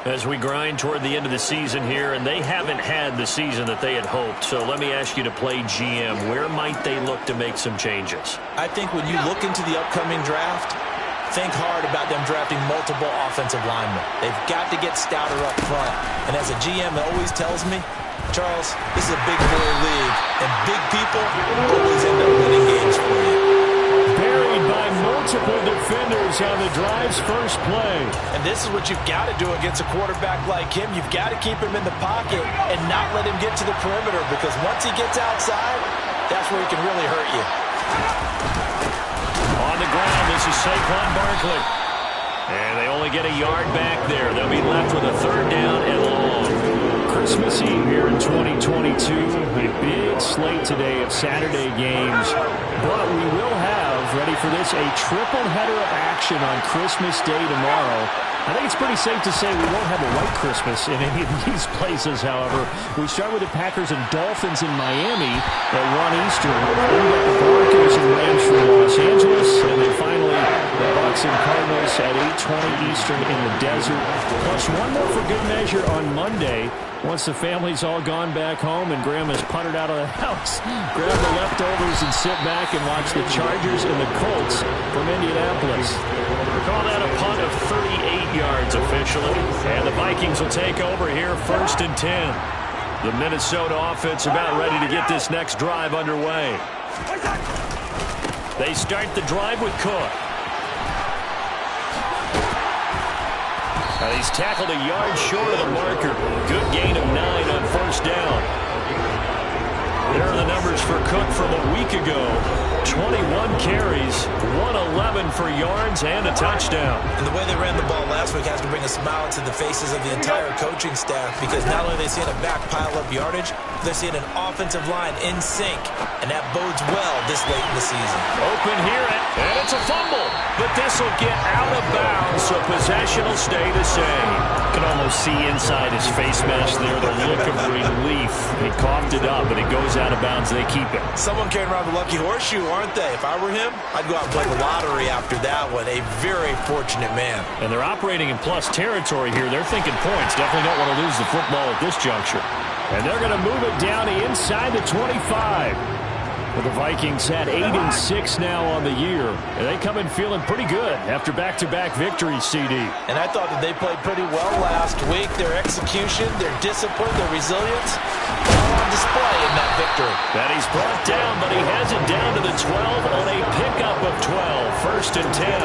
As we grind toward the end of the season here, and they haven't had the season that they had hoped. So let me ask you to play GM. Where might they look to make some changes? I think when you look into the upcoming draft, think hard about them drafting multiple offensive linemen. They've got to get stouter up front. And as a GM, it always tells me, Charles, this is a big boy league, and big people always end up winning games for you. Buried by multiple defenders on the drive's first play. And this is what you've got to do against a quarterback like him. You've got to keep him in the pocket and not let him get to the perimeter, because once he gets outside, that's where he can really hurt you. On the ground, this is Saquon Barkley. And they only get a yard back there. They'll be left with a third down and long. Christmas Eve here in 2022. A big slate today of Saturday games. But we will have, ready for this, a triple header of action on Christmas Day tomorrow. I think it's pretty safe to say we won't have a white Christmas in any of these places, however. We start with the Packers and Dolphins in Miami at 1 Eastern. Then we got the Broncos and Rams from Los Angeles. And then finally, the Bucs and Cardinals at 8:20 Eastern in the desert. Plus one more for good measure on Monday. Once the family's all gone back home and Grandma's puttered out of the house, grab the leftovers and sit back and watch the Chargers and the Colts from Indianapolis. Call that a punt of 38 yards officially. And the Vikings will take over here, 1st and 10. The Minnesota offense about ready to get this next drive underway. They start the drive with Cook. He's tackled a yard short of the marker. Good gain of 9 on 1st down. There are the numbers for Cook from a week ago. 21 carries, 111 for yards, and a touchdown. And the way they ran the ball last week has to bring a smile to the faces of the entire coaching staff, because not only are they seeing a back pile up yardage, they're seeing an offensive line in sync, and that bodes well this late in the season. Open here, and it's a fumble, but this will get out of bounds, so possession will stay the same. You can almost see inside his face mask there the look of relief. He coughed it up, but it goes out of bounds. They keep it. Someone carrying around the lucky horseshoe, aren't they? If I were him, I'd go out and play the lottery after that one. A very fortunate man. And they're operating in plus territory here. They're thinking points. Definitely don't want to lose the football at this juncture. And they're going to move it down to inside the 25. Well, the Vikings had 8-6 now on the year. And they come in feeling pretty good after back-to-back victories, CD. And I thought that they played pretty well last week. Their execution, their discipline, their resilience, all on display in that victory. That he's brought down, but he has it down to the 12 on a pickup of 12. 1st and 10.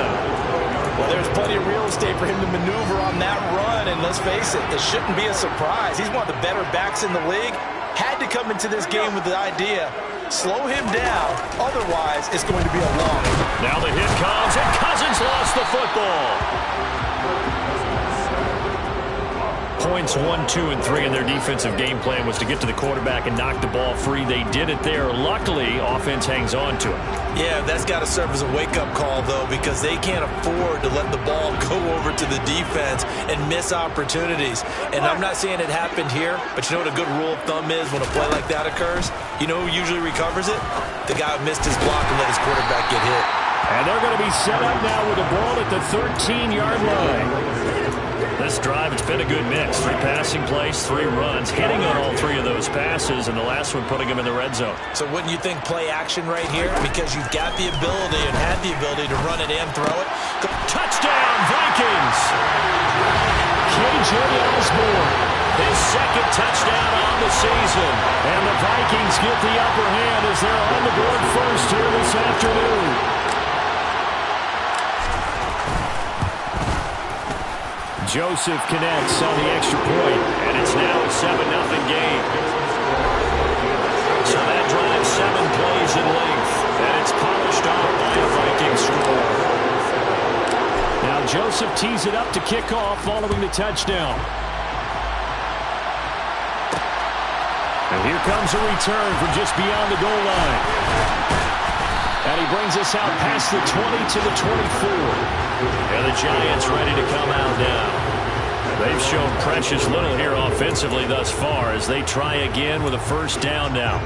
Well, there's plenty of real estate for him to maneuver on that run. And let's face it, it shouldn't be a surprise. He's one of the better backs in the league. Had to come into this game with the idea, slow him down, otherwise it's going to be a long one. Now the hit comes, and Cousins lost the football. Points 1, 2, and 3 in their defensive game plan was to get to the quarterback and knock the ball free. They did it there. Luckily, offense hangs on to it. Yeah, that's got to serve as a wake-up call, though, because they can't afford to let the ball go over to the defense and miss opportunities. And I'm not saying it happened here, but you know what a good rule of thumb is when a play like that occurs? You know who usually recovers it? The guy who missed his block and let his quarterback get hit. And they're going to be set up now with the ball at the 13-yard line. This drive, it's been a good mix. 3 passing plays, 3 runs, hitting on all 3 of those passes, and the last one putting him in the red zone. So wouldn't you think play action right here? Because you've got the ability and had the ability to run it and throw it. Touchdown, Vikings! KJ Osborne. His 2nd touchdown on the season. And the Vikings get the upper hand as they're on the board first here this afternoon. Joseph connects on the extra point. And it's now a 7-0 game. So that drive 7 plays in length. And it's polished off by a Viking score. Now Joseph tees it up to kick off following the touchdown. And here comes a return from just beyond the goal line. And he brings us out past the 20 to the 24. And the Giants ready to come out now. They've shown precious little here offensively thus far as they try again with a 1st down now.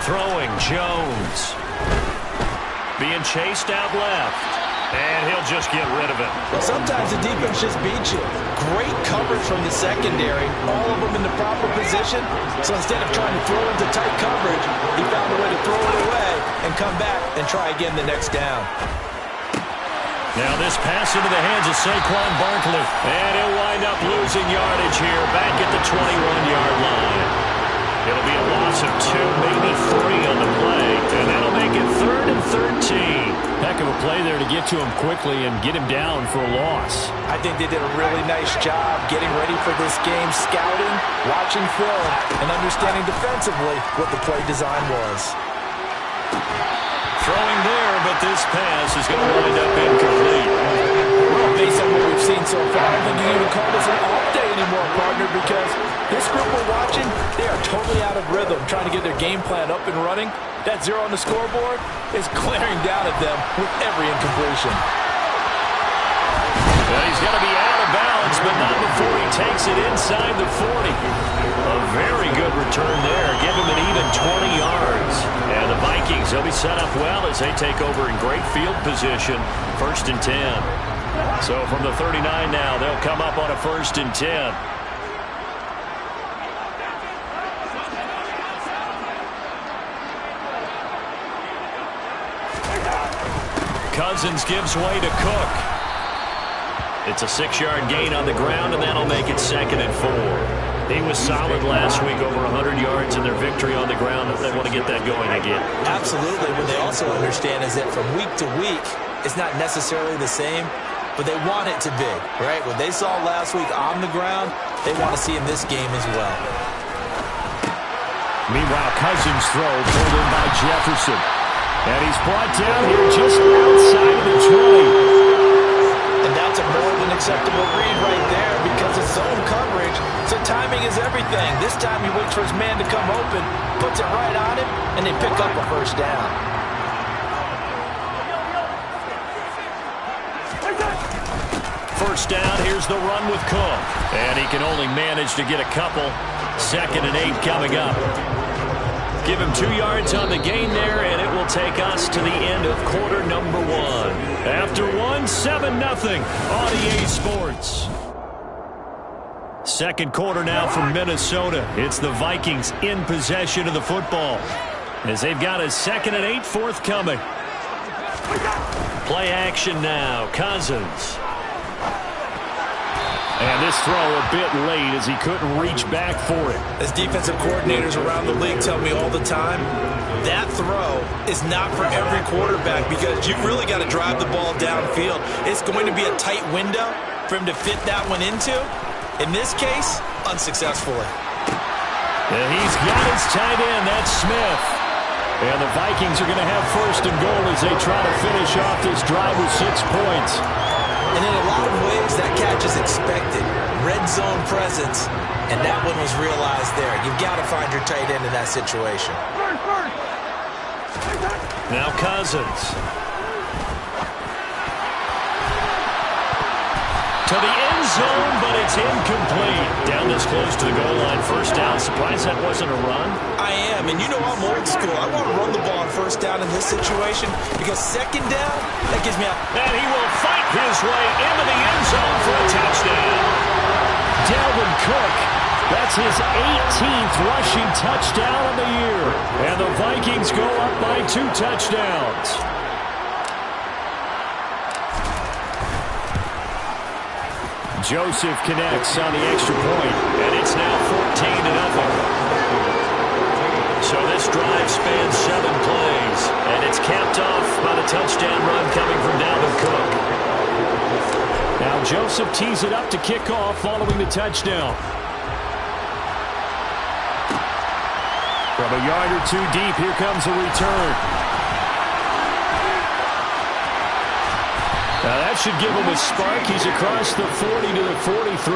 Throwing Jones. being chased out left. And he'll just get rid of it. Well, sometimes the defense just beats you. Great coverage from the secondary. All of them in the proper position. So instead of trying to throw into tight coverage, he found a way to throw it away and come back and try again the next down. Now this pass into the hands of Saquon Barkley. And he'll wind up losing yardage here back at the 21-yard line. It'll be a loss of 2, maybe 3 on the play, and that'll make it 3rd and 13. Heck of a play there to get to him quickly and get him down for a loss. I think they did a really nice job getting ready for this game, scouting, watching film, and understanding defensively what the play design was. Throwing there, but this pass is going to wind up incomplete. Well, based on what we've seen so far, I don't think you can even call this an off day anymore, partner, because this group we're watching, they are totally out of rhythm, trying to get their game plan up and running. That 0 on the scoreboard is glaring down at them with every incompletion. Well, he's going to be out of bounds, but not before he takes it inside the 40. A very good return there. Give him an even 20 yards. And the Vikings, they'll be set up well as they take over in great field position. 1st and 10. So from the 39 now, they'll come up on a 1st and 10. Cousins gives way to Cook. It's a 6-yard gain on the ground, and that'll make it 2nd and 4. He was solid last week, over 100 yards in their victory on the ground. They want to get that going again. Absolutely. What they also understand is that from week to week, it's not necessarily the same, but they want it to be, right? What they saw last week on the ground, they want to see in this game as well. Meanwhile, Cousins' throw pulled in by Jefferson. And he's brought down here just outside of the 20. And that's a more than acceptable read right there because it's zone coverage, so timing is everything. This time he waits for his man to come open, puts it right on him, and they pick up a 1st down. First down, here's the run with Cook. And he can only manage to get a couple. 2nd and 8 coming up. Give him 2 yards on the gain there, and it will take us to the end of quarter number 1. After 1, 7-0 on EA Sports. 2nd quarter now from Minnesota. It's the Vikings in possession of the football as they've got a 2nd and 8 forthcoming. Play action now. Cousins. And this throw a bit late as he couldn't reach back for it. As defensive coordinators around the league tell me all the time, that throw is not for every quarterback because you've really got to drive the ball downfield. It's going to be a tight window for him to fit that one into. In this case, unsuccessfully. And he's got his tight end. That's Smith. And the Vikings are going to have 1st and goal as they try to finish off this drive with 6 points. And in a lot of ways, that catch is expected. Red zone presence, and that one was realized there. You've got to find your tight end in that situation. Now Cousins. To the end zone, but it's incomplete. Down this close to the goal line. 1st down. Surprised that wasn't a run? I am, and you know I'm old school. I want to run the ball on 1st down in this situation because 2nd down, that gives me a... And he will fight his way into the end zone for a touchdown. Dalvin Cook, that's his 18th rushing touchdown of the year. And the Vikings go up by 2 touchdowns. Joseph connects on the extra point, and it's now 14-0. So this drive spans 7 plays, and it's capped off by the touchdown run coming from Dalvin Cook. Now Joseph tees it up to kick off following the touchdown. From a yard or 2 deep, here comes a return. Now that should give him a spark. He's across the 40 to the 43.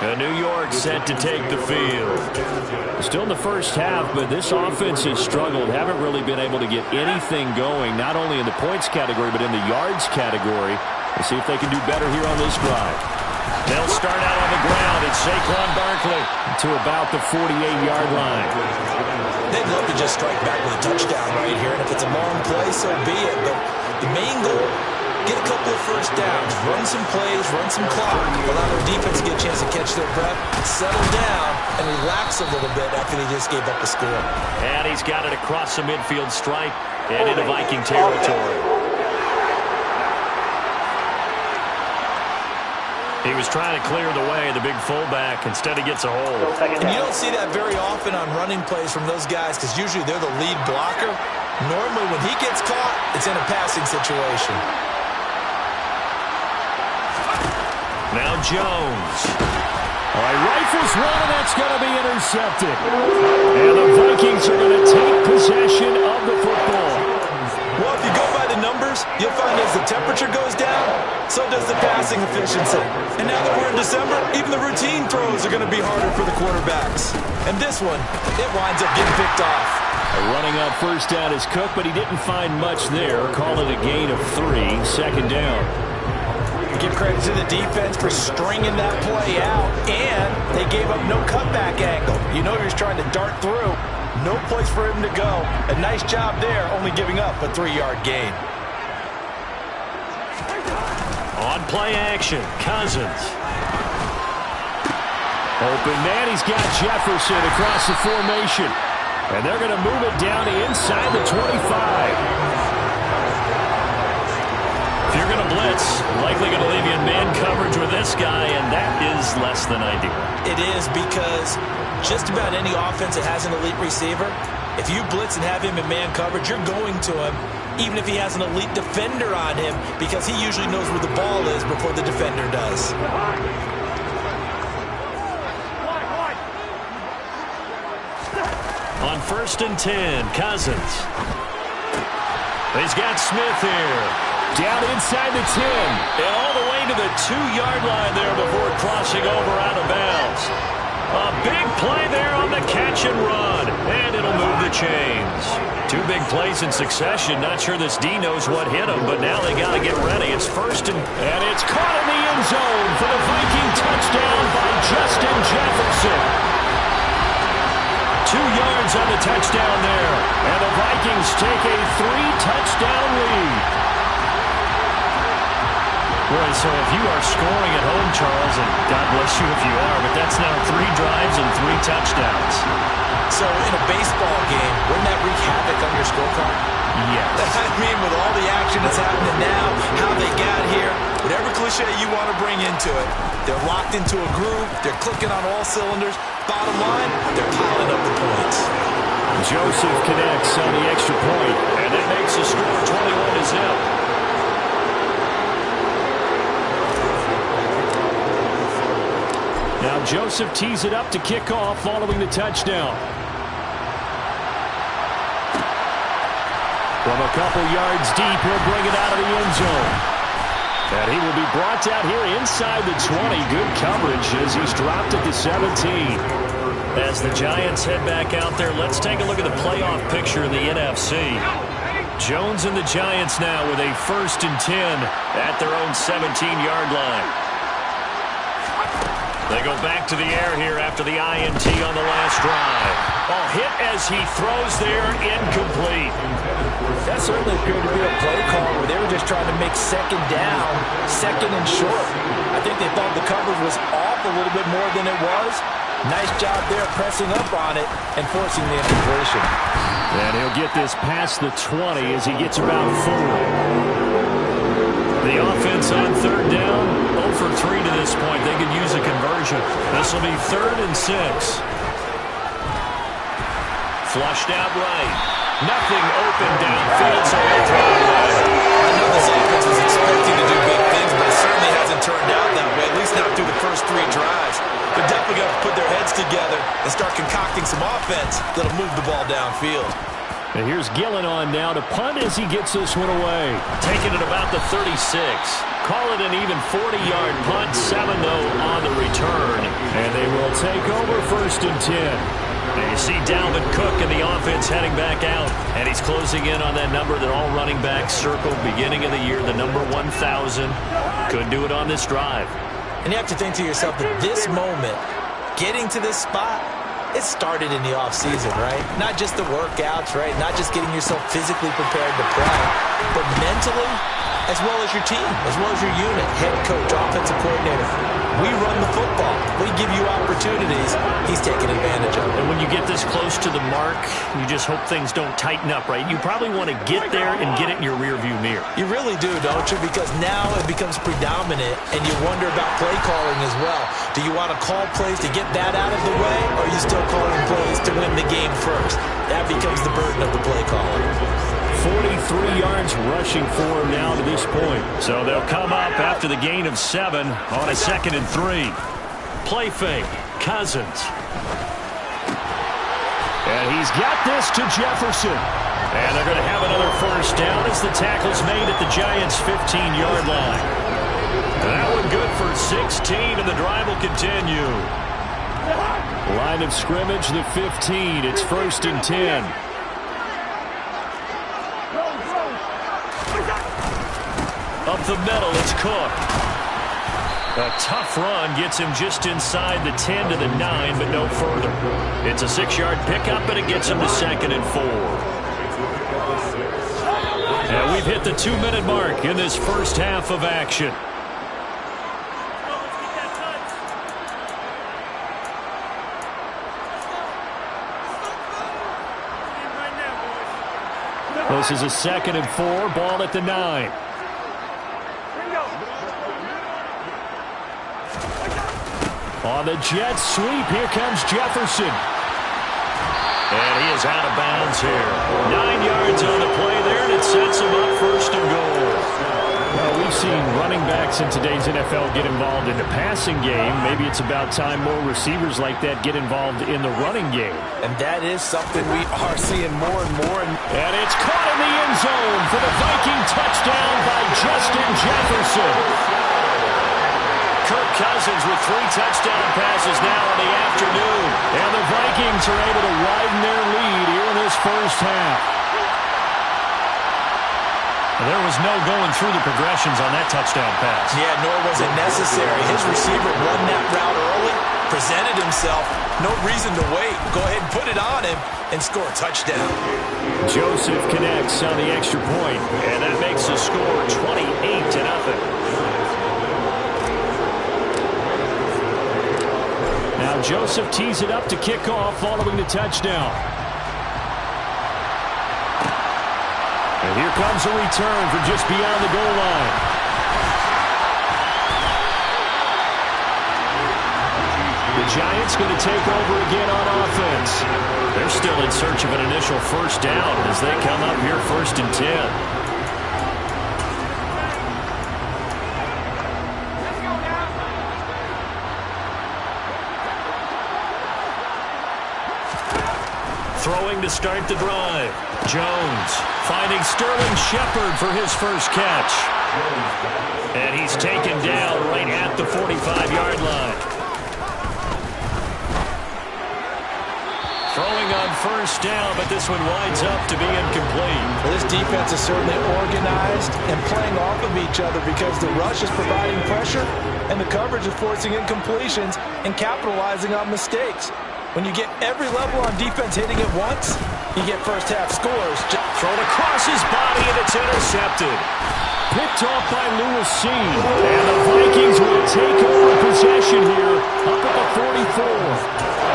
And New York set to take the field. Still in the first half, but this offense has struggled. Haven't really been able to get anything going, not only in the points category, but in the yards category. We'll see if they can do better here on this drive. They'll start out on the ground. It's Saquon Barkley to about the 48-yard line. They'd love to just strike back with a touchdown right here, and if it's a long play, play, so be it. But the main goal, get a couple of first downs, run some plays, run some clock, allow their defense to get a chance to catch their breath, settle down, and relax a little bit after they just gave up a score. And he's got it across the midfield stripe and into Viking territory. He was trying to clear the way, the big fullback. Instead, he gets a hold. And you don't see that very often on running plays from those guys because usually they're the lead blocker. Normally, when he gets caught, it's in a passing situation. Now Jones. All right, rifles one, and that's going to be intercepted. And the Vikings are going to take possession of the football. Well, if you go by the numbers, you'll find as the temperature goes down, so does the passing efficiency. And now that we're in December, even the routine throws are going to be harder for the quarterbacks. And this one, it winds up getting picked off. Running on first down is Cook, but he didn't find much there. Call it a gain of 3, second down. Give credit to the defense for stringing that play out, and they gave up no cutback angle. You know he was trying to dart through. No place for him to go. A nice job there, only giving up a 3-yard gain. On play action, Cousins. Open man, he's got Jefferson across the formation. And they're going to move it down inside the 25. If you're going to blitz, likely going to leave you in man coverage with this guy, and that is less than ideal. It is because just about any offense that has an elite receiver, if you blitz and have him in man coverage, you're going to him, even if he has an elite defender on him, because he usually knows where the ball is before the defender does. On 1st and 10, Cousins. He's got Smith here. Down inside the 10. And all the way to the 2-yard line there before crossing over out of bounds. A big play there on the catch and run. And it'll move the chains. 2 big plays in succession. Not sure this D knows what hit him, but now they got to get ready. It's 1st and it's caught in the end zone for the Viking touchdown by Justin Jefferson. 2 yards on the touchdown there. And the Vikings take a 3-touchdown lead. Boy, so if you are scoring at home, Charles, and God bless you if you are, but that's now 3 drives and 3 touchdowns. So in a baseball game, wouldn't that wreak havoc on your scorecard? Yes. I mean, with all the action that's happening now, how they got here, whatever cliche you want to bring into it, they're locked into a groove, they're clicking on all cylinders. Bottom line, they're piling up the points. Joseph connects on the extra point, and that makes the score 21-0. Now Joseph tees it up to kick off following the touchdown. From a couple yards deep, he'll bring it out of the end zone. And he will be brought down here inside the 20. Good coverage as he's dropped at the 17. As the Giants head back out there, let's take a look at the playoff picture in the NFC. Jones and the Giants now with a 1st and 10 at their own 17-yard line. They go back to the air here after the INT on the last drive. Oh, hit as he throws there, incomplete. That certainly appeared to be a play call where they were just trying to make 2nd down, 2nd and short. I think they thought the coverage was off a little bit more than it was. Nice job there pressing up on it and forcing the incompletion. And he'll get this past the 20 as he gets about 4. The offense on 3rd down, 0 for 3 to this point. They could use a conversion. This will be 3rd and 6. Flushed out right. Nothing open downfield, so they throw it away. I know this offense was expecting to do big things, but it certainly hasn't turned out that way, at least not through the first 3 drives. They're definitely going to put their heads together and start concocting some offense that'll move the ball downfield. And here's Gillen on now to punt as he gets this one away. Taking it about the 36. Call it an even 40-yard punt, 7-0 on the return. And they will take over 1st and 10. And you see Dalvin Cook in the offense heading back out. And he's closing in on that number that all running backs circled beginning of the year, the number 1,000. Couldn't do it on this drive. And you have to think to yourself that this moment, getting to this spot, It started in the offseason, right? Not just the workouts, right? Not just getting yourself physically prepared to play, but mentally, as well as your team, as well as your unit, head coach, offensive coordinator. We run the football. We give you opportunities. He's taking advantage of it. And when you get this close to the mark, you just hope things don't tighten up, right? You probably want to get there and get it in your rearview mirror. You really do, don't you? Because now it becomes predominant, and you wonder about play calling as well. Do you want to call plays to get that out of the way, or are you still calling plays to win the game first? That becomes the burden of the play calling. 43 yards rushing for him now to this point. So they'll come up after the gain of 7 on a 2nd and 3. Play fake. Cousins. And he's got this to Jefferson. And they're going to have another first down as the tackle's made at the Giants' 15-yard line. That one good for 16, and the drive will continue. Line of scrimmage, the 15. It's 1st and 10. Up the middle, it's Cook. A tough run gets him just inside the 10 to the 9, but no further. It's a 6-yard pickup, and it gets him to 2nd and 4. And we've hit the 2-minute mark in this first half of action. This is a 2nd and 4, ball at the 9. On the jet sweep, here comes Jefferson. And he is out of bounds here. 9 yards on the play there, and it sets him up 1st and goal. Well, we've seen running backs in today's NFL get involved in the passing game. Maybe it's about time more receivers like that get involved in the running game. And that is something we are seeing more and more. And it's caught in the end zone for the Viking touchdown by Justin Jefferson. Kirk Cousins with 3 touchdown passes now in the afternoon. And the Vikings are able to widen their lead here in this first half. There was no going through the progressions on that touchdown pass. Yeah, nor was it necessary. His receiver won that route early, presented himself. No reason to wait. Go ahead and put it on him and score a touchdown. Joseph connects on the extra point. And that makes the score 28-0. Now Joseph tees it up to kick off following the touchdown. And here comes a return from just beyond the goal line. The Giants going to take over again on offense. They're still in search of an initial first down as they come up here 1st and 10. Throwing to start the drive. Jones finding Sterling Shepard for his first catch. And he's taken down right at the 45-yard line. Throwing on first down, but this one winds up to be incomplete. Well, this defense is certainly organized and playing off of each other because the rush is providing pressure and the coverage is forcing incompletions and capitalizing on mistakes. When you get every level on defense hitting at once, you get first half scores. Thrown across his body, and it's intercepted. Picked off by Lewis C. And the Vikings will take over possession here up at the 44.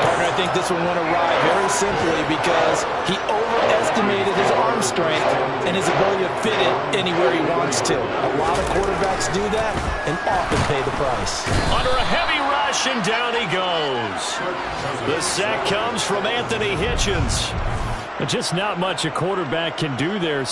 Partner, I think this one went awry very simply because he overestimated his arm strength and his ability to fit it anywhere he wants to. A lot of quarterbacks do that and often pay the price. Under a heavy rush, and down he goes. The sack comes from Anthony Hitchens. Just not much a quarterback can do there.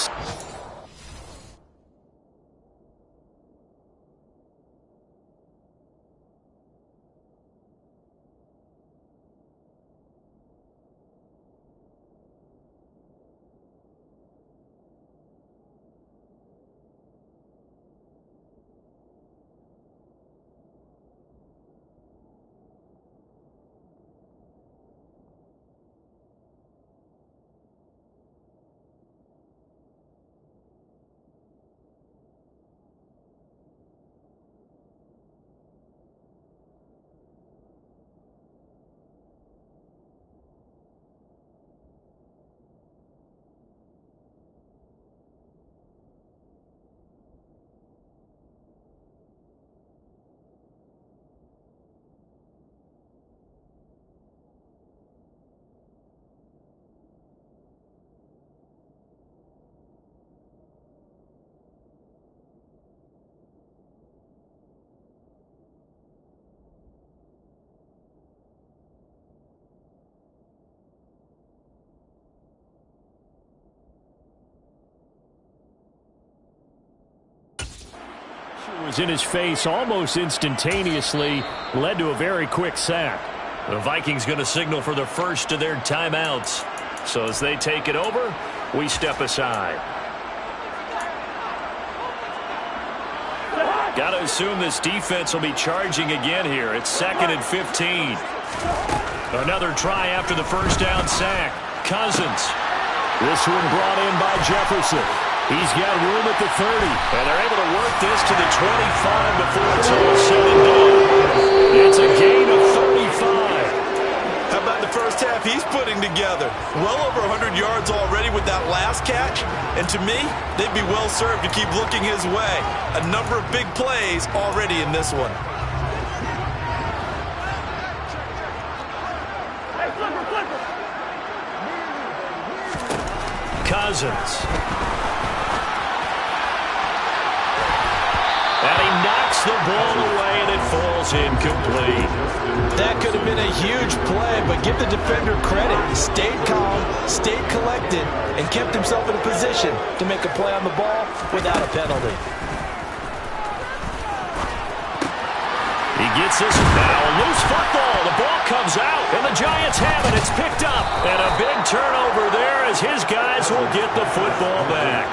was in his face almost instantaneously, led to a very quick sack. The Vikings going to signal for the first of their timeouts. So as they take it over, we step aside. Got to assume this defense will be charging again here. It's 2nd and 15. Another try after the first down sack. Cousins. This one brought in by Jefferson. He's got room at the 30. And they're able to work this to the 25 before it's all said and done. It's a gain of 35. How about the first half he's putting together? Well over 100 yards already with that last catch. And to me, they'd be well served to keep looking his way. A number of big plays already in this one. Cousins. And he knocks the ball away, and it falls incomplete. That could have been a huge play, but give the defender credit. He stayed calm, stayed collected, and kept himself in a position to make a play on the ball without a penalty. He gets this now. A loose football. The ball comes out, and the Giants have it. It's picked up. And a big turnover there as his guys will get the football back.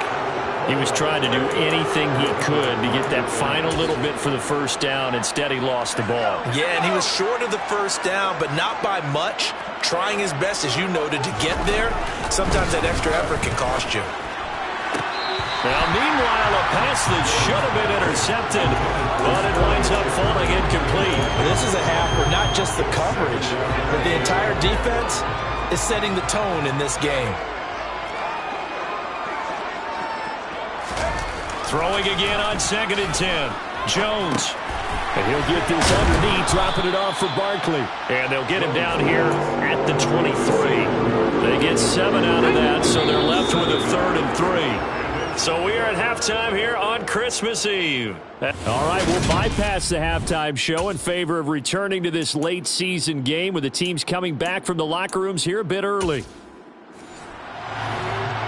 He was trying to do anything he could to get that final little bit for the first down. Instead, he lost the ball. Yeah, and he was short of the first down, but not by much. Trying his best, as you noted, to get there. Sometimes that extra effort can cost you. Now, meanwhile, a pass that should have been intercepted, but it winds up falling incomplete. This is a half where not just the coverage, but the entire defense is setting the tone in this game. Throwing again on 2nd and 10. Jones. And he'll get this underneath, dropping it off for Barkley. And they'll get him down here at the 23. They get 7 out of that, so they're left with a 3rd and 3. So we are at halftime here on Christmas Eve. All right, we'll bypass the halftime show in favor of returning to this late season game with the teams coming back from the locker rooms here a bit early.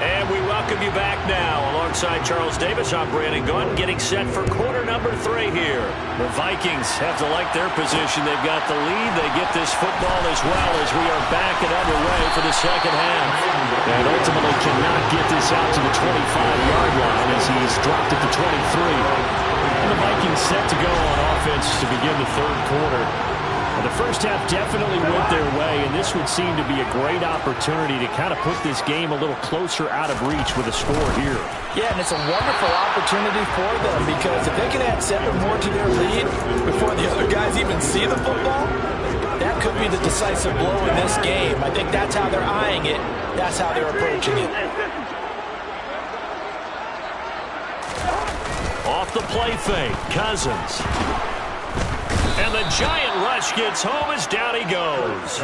And we welcome you back now. Alongside Charles Davis, I'm Brandon Gunn, getting set for quarter number 3 here. The Vikings have to like their position. They've got the lead. They get this football as well as we are back and underway for the second half. And ultimately cannot get this out to the 25-yard line as he's dropped at the 23. And the Vikings set to go on offense to begin the third quarter. Well, the first half definitely went their way, and this would seem to be a great opportunity to kind of put this game a little closer out of reach with a score here. Yeah, and it's a wonderful opportunity for them because if they can add 7 more to their lead before the other guys even see the football, that could be the decisive blow in this game. I think that's how they're eyeing it. That's how they're approaching it. Off the play fake, Cousins. And the giant rush gets home as down he goes.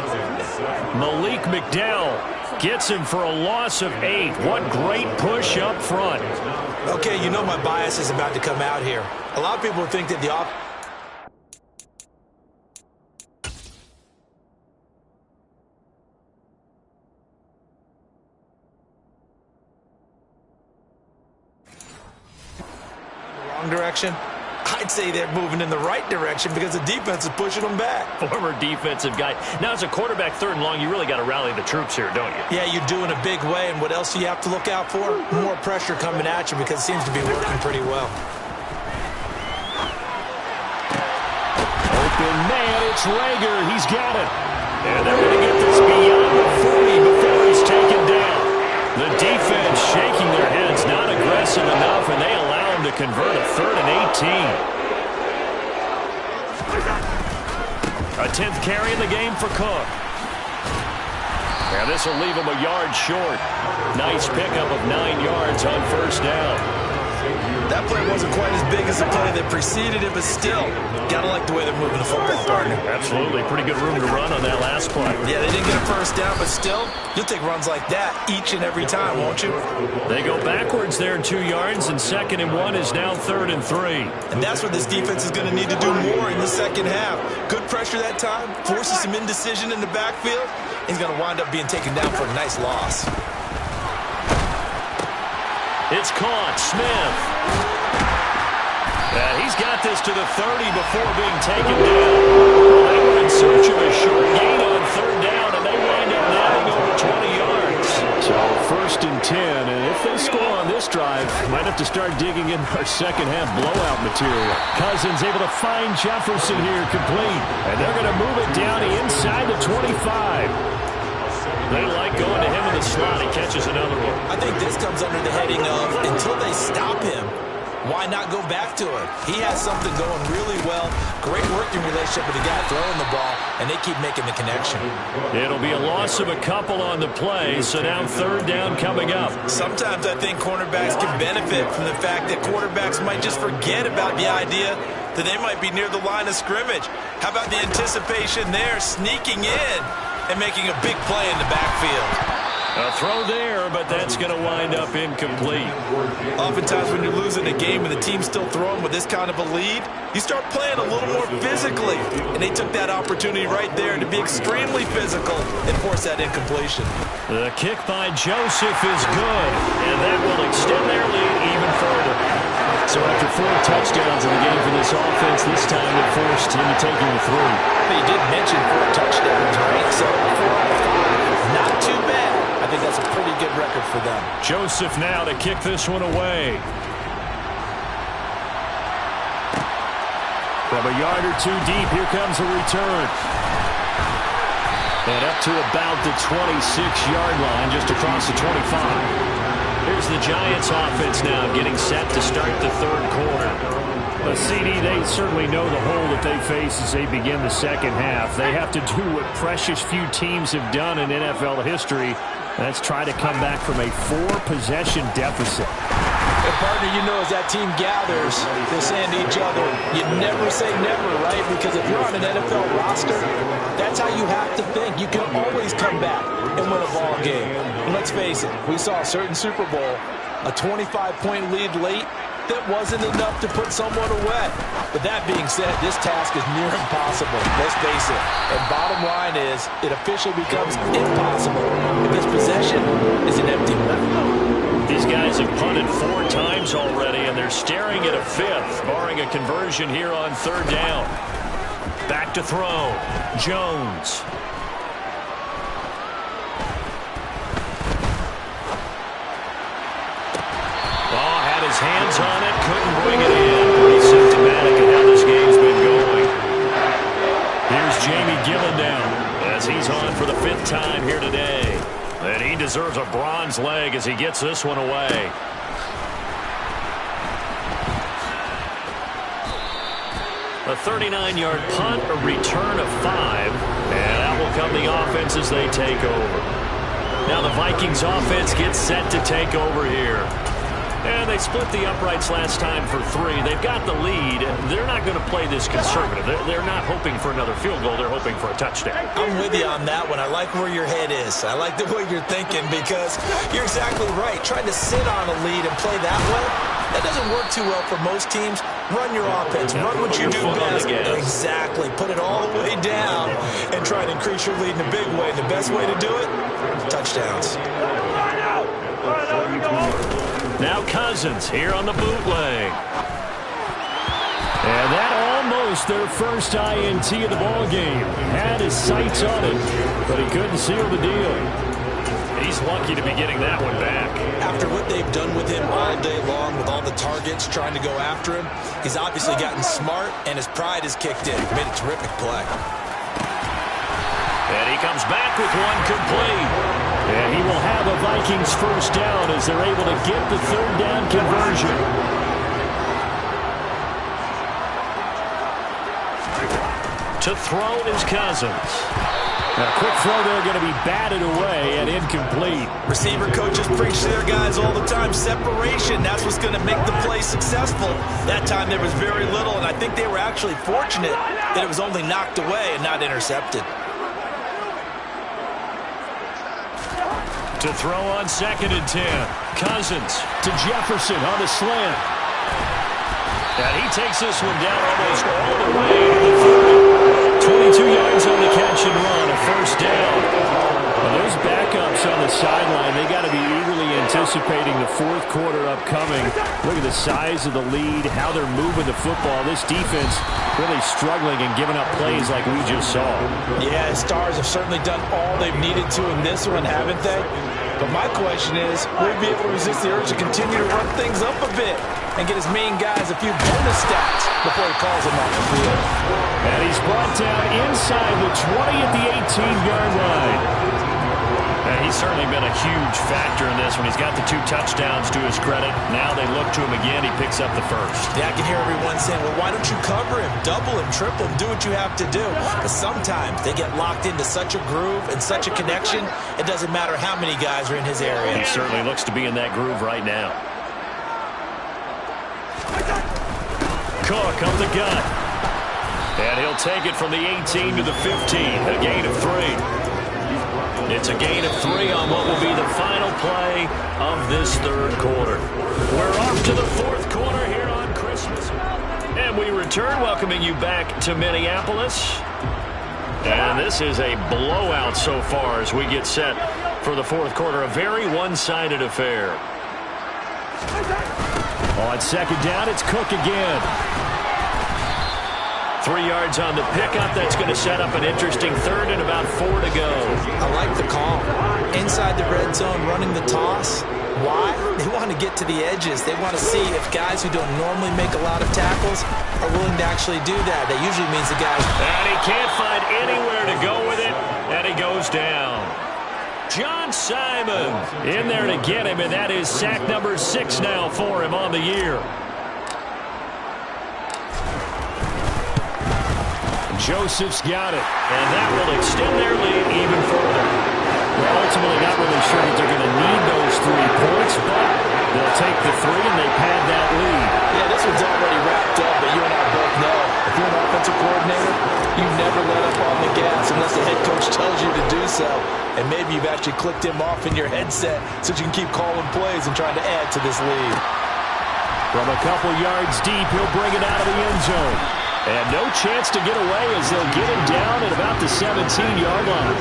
Malik McDowell gets him for a loss of 8. What great push up front. Okay, you know my bias is about to come out here. A lot of people think that the wrong direction. I'd say they're moving in the right direction because the defense is pushing them back. Former defensive guy. Now, as a quarterback, 3rd and long, you really got to rally the troops here, don't you? Yeah, you do in a big way. And what else do you have to look out for? More pressure coming at you because it seems to be working pretty well. Open man, it's Rager. He's got it. And they're going to get this beyond the 40 before he's taken down. The defense shaking their heads, not aggressive enough, and they allow him to convert a 3rd and 18. A 10th carry in the game for Cook. And this will leave him a yard short. Nice pickup of 9 yards on first down. That play wasn't quite as big as the play that preceded it, but still, gotta like the way they're moving the football, partner. Absolutely. Pretty good room to run on that last play. Yeah, they didn't get a first down, but still, you'll take runs like that each and every time, won't you? They go backwards there 2 yards, and 2nd and 1 is now 3rd and 3. And that's what this defense is going to need to do more in the second half. Good pressure that time, forces some indecision in the backfield. He's going to wind up being taken down for a nice loss. It's caught. Smith. And he's got this to the 30 before being taken down. Well, they were in search of a short gain on third down, and they wind up netting over 20 yards. So 1st and 10, and if they score on this drive, might have to start digging in our second half blowout material. Cousins able to find Jefferson here, complete. And they're going to move it down inside the 25. They like going to him in the slot. He catches another one. I think this comes under the heading of until they stop him, why not go back to it? He has something going really well. Great working relationship with the guy throwing the ball, and they keep making the connection. It'll be a loss of a couple on the play, so now third down coming up. Sometimes I think cornerbacks can benefit from the fact that quarterbacks might just forget about the idea that they might be near the line of scrimmage. How about the anticipation there, sneaking in and making a big play in the backfield? A throw there, but that's going to wind up incomplete. Oftentimes when you're losing a game and the team's still throwing with this kind of a lead, you start playing a little more physically. And they took that opportunity right there to be extremely physical and force that incompletion. The kick by Joseph is good, and that will extend their lead even further. So after 4 touchdowns in the game for this offense, this time they're forced into taking the 3. But you did mention 4 touchdowns, right? So 4 out of 5, not too bad. I think that's a pretty good record for them. Joseph now to kick this one away. From a yard or 2 deep, here comes a return. And up to about the 26-yard line, just across the 25. Here's the Giants offense now getting set to start the third quarter. The CD, they certainly know the hole that they face as they begin the second half. They have to do what precious few teams have done in NFL history. That's try to come back from a 4-possession deficit. And partner, you know, as that team gathers, they're saying to each other, you never say never, right? Because if you're on an NFL roster, that's how you have to think. You can always come back and win a ball game. And let's face it, we saw a certain Super Bowl, a 25-point lead late, that wasn't enough to put someone away. But that being said, this task is near impossible. Let's face it. And bottom line is, it officially becomes impossible if this possession is an empty one. These guys have punted 4 times already, and they're staring at a 5th, barring a conversion here on third down. Back to throw. Jones. His hands on it, couldn't bring it in. Pretty symptomatic of how this game's been going. Here's Jamie Gillendown as he's on for the 5th time here today. And he deserves a bronze leg as he gets this one away. A 39-yard punt, a return of 5. And that will come the offense as they take over. Now the Vikings offense gets set to take over here. And they split the uprights last time for 3. They've got the lead. They're not going to play this conservative. They're not hoping for another field goal. They're hoping for a touchdown. I'm with you on that one. I like where your head is. I like the way you're thinking because you're exactly right. Trying to sit on a lead and play that way, that doesn't work too well for most teams. Run your offense. Run what you do best. Exactly. Put it all the way down and try to increase your lead in a big way. The best way to do it, touchdowns. Now Cousins here on the bootleg. And that almost their first INT of the ball game. Had his sights on it, but he couldn't seal the deal. He's lucky to be getting that one back. After what they've done with him all day long, with all the targets trying to go after him, he's obviously gotten smart, and his pride has kicked in. He made a terrific play. And he comes back with one complete. And he will have a Vikings first down as they're able to get the third down conversion. To throw is Cousins. A quick throw there going to be batted away and incomplete. Receiver coaches preach to their guys all the time. Separation, that's what's going to make the play successful. That time there was very little, and I think they were actually fortunate that it was only knocked away and not intercepted. To throw on 2nd and 10. Cousins to Jefferson on the slant. And he takes this one down almost all the way to the 30. 22 yards on the catch and run, a first down. Well, those backups on the sideline, they got to be eagerly anticipating the fourth quarter upcoming. Look at the size of the lead, how they're moving the football. This defense really struggling and giving up plays like we just saw. Yeah, Stars have certainly done all they've needed to in this one, haven't they? But my question is, will he be able to resist the urge to continue to run things up a bit and get his main guys a few bonus stats before he calls them off the field? And he's brought down inside the 20 at the 18-yard line. And he's certainly been a huge factor in this when he's got the 2 touchdowns to his credit. Now they look to him again. He picks up the first. Yeah, I can hear everyone saying, well, why don't you cover him, double him, triple him, do what you have to do. But sometimes they get locked into such a groove and such a connection, it doesn't matter how many guys are in his area. He certainly looks to be in that groove right now. Cook up the gut. And he'll take it from the 18 to the 15. A gain of 3. It's a gain of 3 on what will be the final play of this third quarter. We're off to the fourth quarter here on Christmas. And we return, welcoming you back to Minneapolis. And this is a blowout so far as we get set for the fourth quarter. A very one-sided affair. On second down, it's Cook again. 3 yards on the pickup. That's going to set up an interesting third and about 4 to go. I like the call. Inside the red zone, running the toss. Why? They want to get to the edges. They want to see if guys who don't normally make a lot of tackles are willing to actually do that. That usually means the guys... And he can't find anywhere to go with it, and he goes down. John Simon in there to get him, and that is sack number 6 now for him on the year. Joseph's got it. And that will extend their lead even further. Well, ultimately not really sure that they're going to need those 3 points, but they'll take the 3 and they pad that lead. Yeah, this one's already wrapped up, but you and I both know if you're an offensive coordinator, you never let up on the gas unless the head coach tells you to do so. And maybe you've actually clicked him off in your headset so you can keep calling plays and trying to add to this lead. From a couple yards deep, he'll bring it out of the end zone. And no chance to get away as they'll get him down at about the 17-yard line.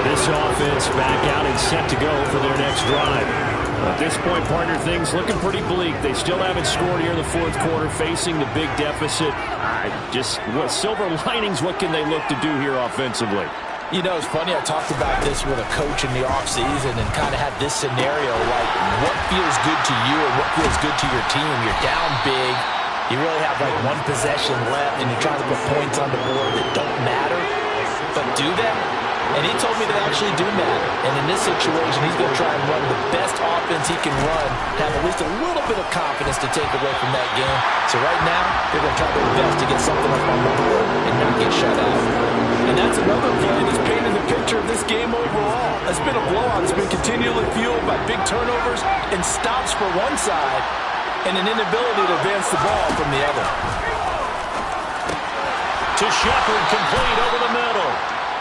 This offense back out and set to go for their next drive. At this point, partner, things looking pretty bleak. They still haven't scored here in the fourth quarter, facing the big deficit. What silver linings, what can they look to do here offensively? You know, it's funny, I talked about this with a coach in the offseason and kind of had this scenario, like what feels good to you and what feels good to your team. You're down big. You really have like 1 possession left, and you're trying to put points on the board that don't matter. But do they? And he told me they actually do matter. And in this situation, he's going to try and run the best offense he can run, have at least a little bit of confidence to take away from that game. So right now, they're going to try their best to get something up on the board and not get shut out. And that's another play that's painting the picture of this game overall. It's been a blowout. It's been continually fueled by big turnovers and stops for one side, and an inability to advance the ball from the other. To Shepard, complete over the middle.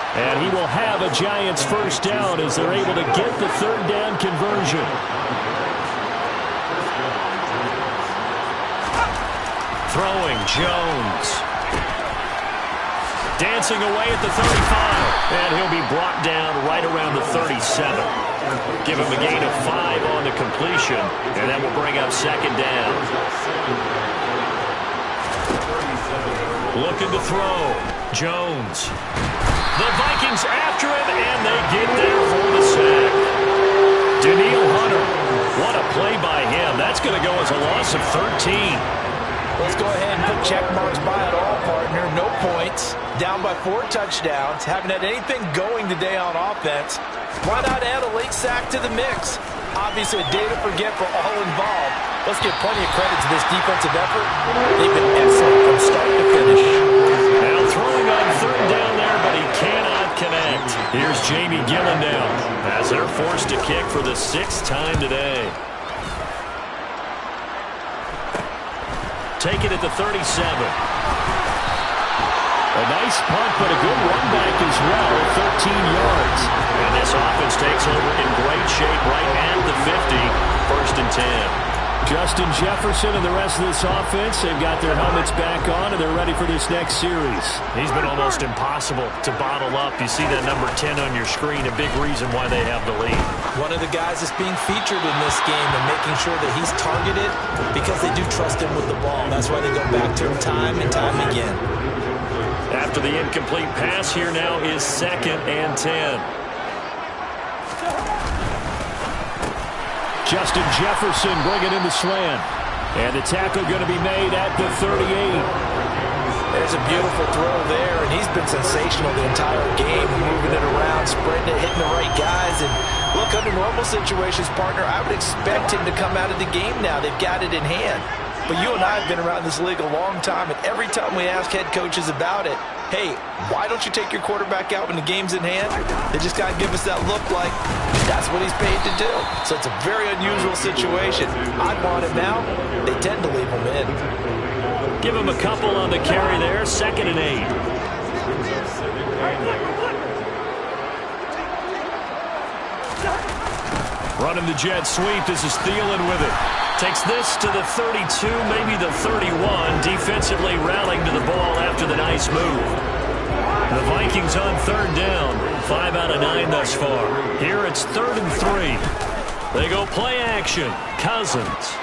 And he will have a Giants first down as they're able to get the third down conversion. Throwing Jones. Dancing away at the 35. And he'll be brought down right around the 37. Give him a gain of 5 on the completion, and that will bring up second down. Looking to throw. Jones. The Vikings after him, and they get there for the sack. Daniil Hunter. What a play by him. That's going to go as a loss of 13. Let's go ahead and put check marks by it all, partner. No points. Down by 4 touchdowns. Haven't had anything going today on offense. Why not add a late sack to the mix? Obviously, a day to forget for all involved. Let's give plenty of credit to this defensive effort. They've been excellent from start to finish. Now throwing on third down there, but he cannot connect. Here's Jamie Gillen now as they're forced to kick for the 6th time today. Take it at the 37. A nice punt, but a good run back as well, 13 yards. And this offense takes over in great shape right at the 50, 1st and 10. Justin Jefferson and the rest of this offense, they've got their helmets back on, and they're ready for this next series. He's been almost impossible to bottle up. You see that number 10 on your screen, a big reason why they have the lead. One of the guys that's being featured in this game and making sure that he's targeted because they do trust him with the ball. That's why they go back to him time and time again. After the incomplete pass, here now is 2nd and 10. Justin Jefferson bringing in the slant. And the tackle going to be made at the 38. There's a beautiful throw there, and he's been sensational the entire game, moving it around, spreading it, hitting the right guys. And look, under normal situations, partner, I would expect him to come out of the game now. They've got it in hand. But you and I have been around this league a long time, and every time we ask head coaches about it, hey, why don't you take your quarterback out when the game's in hand? They just got to give us that look like that's what he's paid to do. So it's a very unusual situation. I'd want him now. They tend to leave him in. Give him a couple on the carry there, 2nd and 8. Running the jet sweep. This is Thielen with it. Takes this to the 32, maybe the 31. Defensively rallying to the ball after the nice move. The Vikings on 3rd down. 5 out of 9 thus far. Here it's 3rd and 3. They go play action. Cousins.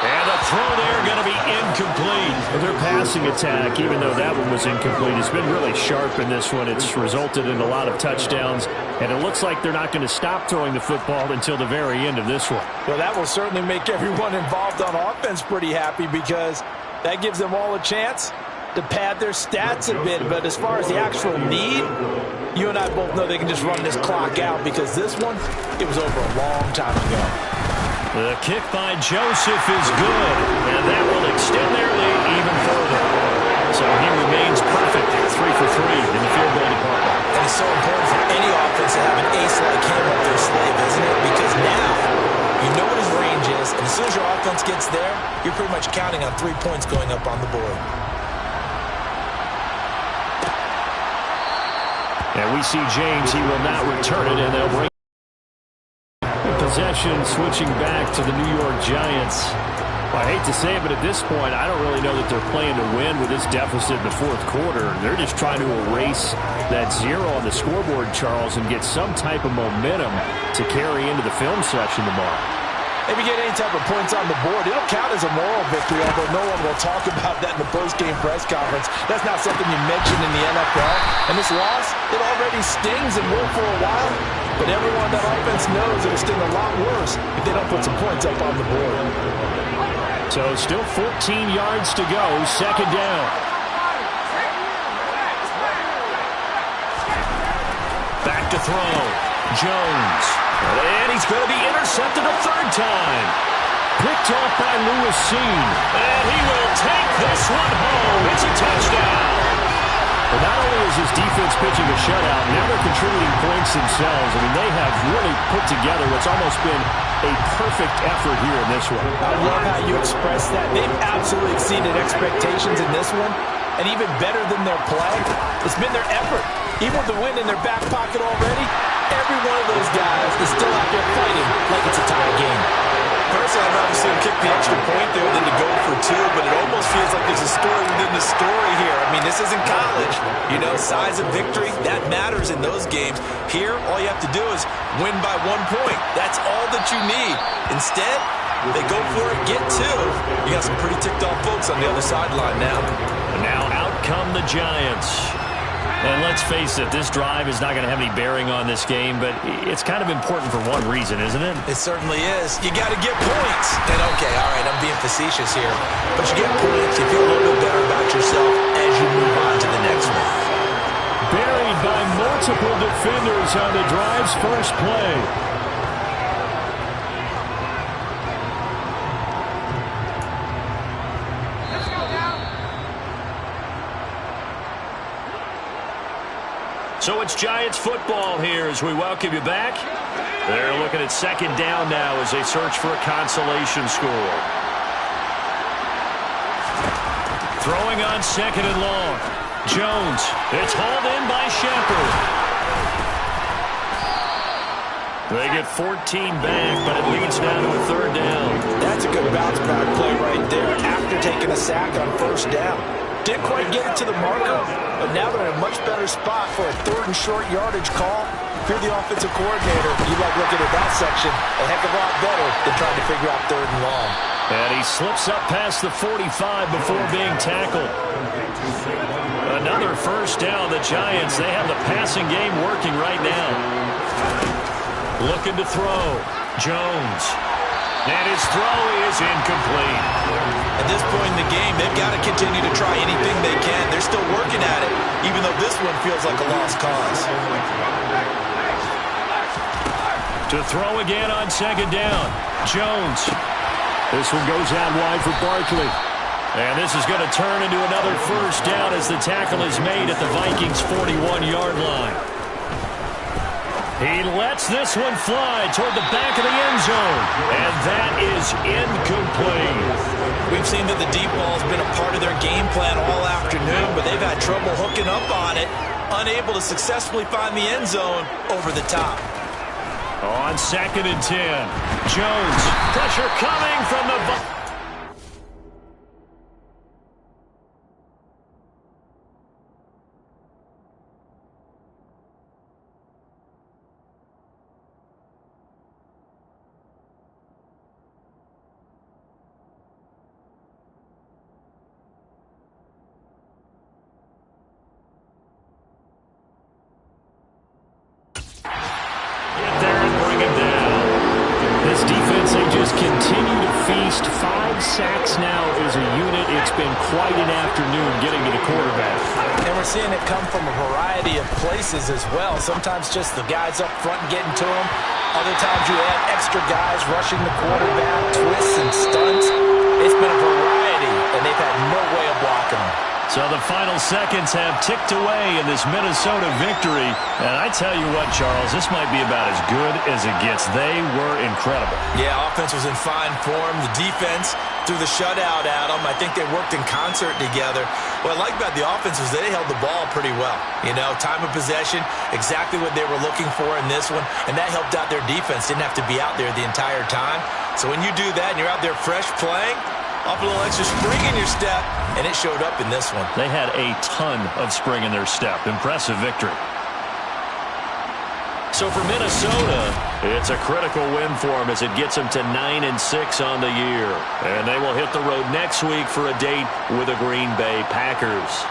And the throw there going to be incomplete. Their passing attack, even though that one was incomplete, has been really sharp in this one. It's resulted in a lot of touchdowns, and it looks like they're not going to stop throwing the football until the very end of this one. Well, that will certainly make everyone involved on offense pretty happy because that gives them all a chance to pad their stats a bit. But as far as the actual need, you and I both know they can just run this clock out because this one, it was over a long time ago. The kick by Joseph is good, and that will extend their lead even further. So he remains perfect, 3 for 3 in the field goal department. And it's so important for any offense to have an ace like him up their sleeve, isn't it? Because now you know what his range is, and as soon as your offense gets there, you're pretty much counting on 3 points going up on the board. And we see James, he will not return it, and they'll bring possession, switching back to the New York Giants. I hate to say it, but at this point, I don't really know that they're playing to win with this deficit in the 4th quarter. They're just trying to erase that 0 on the scoreboard, Charles, and get some type of momentum to carry into the film session tomorrow. If you get any type of points on the board, it'll count as a moral victory, although no one will talk about that in the post-game press conference. That's not something you mention in the NFL. And this loss, it already stings and will for a while. But everyone on that offense knows it'll sting a lot worse if they don't put some points up on the board. So still 14 yards to go, 2nd down. Back to throw. Jones. And he's going to be intercepted a 3rd time. Picked off by Lewis Seen. And he will take this one home. It's a touchdown. But not only is his defense pitching a shutout, now they're contributing points themselves. I mean, they have really put together what's almost been a perfect effort here in this one. I love how you express that. They've absolutely exceeded expectations in this one. And even better than their play, it's been their effort. Even with the win in their back pocket already, every one of those guys is still out there fighting like it's a tie game. Personally, I'd rather see him kick the extra point there than to go for 2, but it almost feels like there's a story within the story here. I mean, this isn't college. You know, size of victory, that matters in those games. Here, all you have to do is win by 1 point. That's all that you need. Instead, they go for it, get 2. You got some pretty ticked off folks on the other sideline now. And now out come the Giants. And let's face it, this drive is not going to have any bearing on this game, but it's kind of important for one reason, isn't it? It certainly is. You got to get points. And okay, all right, I'm being facetious here, but you get points, you feel a little bit better about yourself as you move on to the next one. Buried by multiple defenders on the drive's first play. So it's Giants football here as we welcome you back. They're looking at 2nd down now as they search for a consolation score. Throwing on 2nd and long. Jones. It's hauled in by Shepard. They get 14 back, but it leads now to a 3rd down. That's a good bounce back play right there after taking a sack on first down. Didn't quite get it to the marker, but now they're in a much better spot for a 3rd and short yardage call. If you're the offensive coordinator, you like looking at that section a heck of a lot better than trying to figure out 3rd and long. And he slips up past the 45 before being tackled. Another first down. The Giants, they have the passing game working right now. Looking to throw. Jones. And his throw is incomplete. At this point in the game, they've got to continue to try anything they can. They're still working at it, even though this one feels like a lost cause. To throw again on 2nd down. Jones. This one goes out wide for Barkley. And this is going to turn into another first down as the tackle is made at the Vikings' 41-yard line. He lets this one fly toward the back of the end zone. And that is incomplete. We've seen that the deep ball has been a part of their game plan all afternoon, but they've had trouble hooking up on it, unable to successfully find the end zone over the top. On 2nd and 10, Jones. Pressure coming from the... This defense, they just continue to feast. 5 sacks now as a unit. It's been quite an afternoon getting to the quarterback. And we're seeing it come from a variety of places as well. Sometimes just the guys up front getting to them. Other times you add extra guys rushing the quarterback, twists and stunts. It's been a variety, and they've had no way of blocking them. So the final seconds have ticked away in this Minnesota victory. And I tell you what, Charles, this might be about as good as it gets. They were incredible. Yeah, offense was in fine form. The defense threw the shutout at them. I think they worked in concert together. What I like about the offense was they held the ball pretty well. You know, time of possession, exactly what they were looking for in this one. And that helped out their defense. Didn't have to be out there the entire time. So when you do that and you're out there fresh playing, off a little extra spring in your step, and it showed up in this one. They had a ton of spring in their step. Impressive victory. So for Minnesota, it's a critical win for them as it gets them to 9-6 on the year. And they will hit the road next week for a date with the Green Bay Packers.